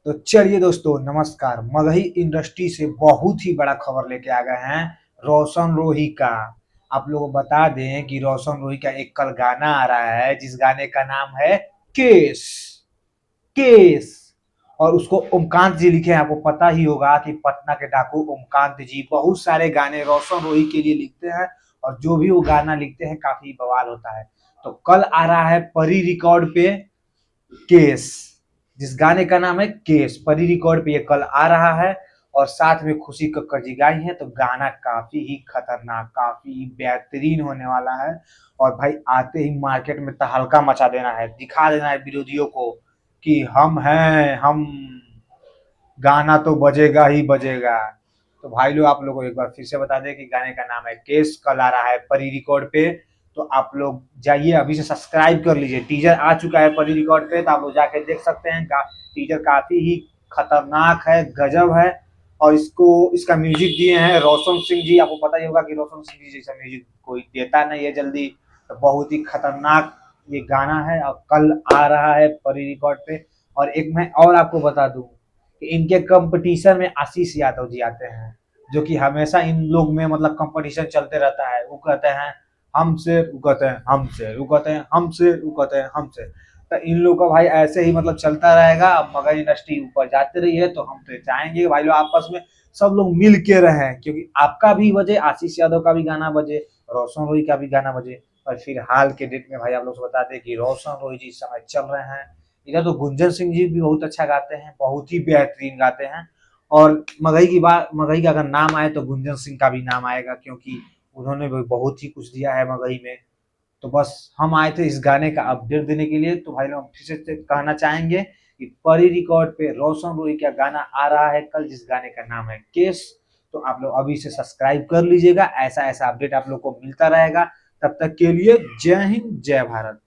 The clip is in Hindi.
तो चलिए दोस्तों, नमस्कार। मगही इंडस्ट्री से बहुत ही बड़ा खबर लेके आ गए हैं रोशन रोही का। आप लोगों को बता दें कि रोशन रोही का एक कल गाना आ रहा है जिस गाने का नाम है केस। केस। और उसको ओमकांत जी लिखे हैं। आपको पता ही होगा कि पटना के डाकू ओमकांत जी बहुत सारे गाने रोशन रोही के लिए लिखते हैं। और जो भी वो गाना लिखते हैं काफी बवाल होता है। तो कल आ रहा है परी रिकॉर्ड पे केस, जिस गाने का नाम है केस। परी रिकॉर्ड पे ये कल आ रहा है। और साथ में खुशी कक्कर जी गाई है। तो गाना काफी ही खतरनाक, काफी ही बेहतरीन होने वाला है। और भाई आते ही मार्केट में तहलका मचा देना है, दिखा देना है विरोधियों को कि हम हैं, हम। गाना तो बजेगा ही बजेगा। तो भाई लोग, आप लोगों को एक बार फिर से बता दें कि गाने का नाम है केस, कल आ रहा है परी रिकॉर्ड पे। तो आप लोग जाइए अभी से सब्सक्राइब कर लीजिए। टीजर आ चुका है परी रिकॉर्ड पे, तो आप लोग जाके देख सकते हैं। टीजर काफी ही खतरनाक है, गजब है। और इसका म्यूजिक दिए हैं रोशन सिंह जी। आपको पता ही होगा कि रोशन सिंह जी जैसा म्यूजिक कोई देता नहीं है जल्दी। तो बहुत ही खतरनाक ये गाना है और कल आ रहा है परी रिकॉर्ड पे। और एक मैं और आपको बता दूं कि इनके कंपटीशन में आशीष यादव जी आते हैं, जो कि हमेशा इन लोग में मतलब कंपटीशन चलते रहता है। वो कहते हैं हमसे, वो कहते हैं हमसे, वो कहते हैं हमसे, वो कहते हैं हमसे। तो इन लोग का भाई ऐसे ही मतलब चलता रहेगा। अब मगर इंडस्ट्री ऊपर जाती रही है, तो हम तो चाहेंगे भाई लोग आपस में सब लोग मिल के रहें, क्योंकि आपका भी बजे, आशीष यादव का भी गाना बजे, रोशन रोही का भी गाना बजे। और फिलहाल के डेट में भाई आप लोग से बता दें कि रोशन रोही जी इस समय चल रहे हैं। इधर तो गुंजन सिंह जी भी बहुत अच्छा गाते हैं, बहुत ही बेहतरीन गाते हैं। और मगही का अगर नाम आए तो गुंजन सिंह का भी नाम आएगा, क्योंकि उन्होंने भी बहुत ही कुछ दिया है मगही में। तो बस हम आए थे इस गाने का अपडेट देने के लिए। तो भाई लोग फिर से कहना चाहेंगे कि परी रिकॉर्ड पे रोशन रोही का गाना आ रहा है कल, जिस गाने का नाम है केस। तो आप लोग अभी से सब्सक्राइब कर लीजिएगा। ऐसा ऐसा अपडेट आप लोग को मिलता रहेगा। तब तक के लिए जय हिंद, जय भारत।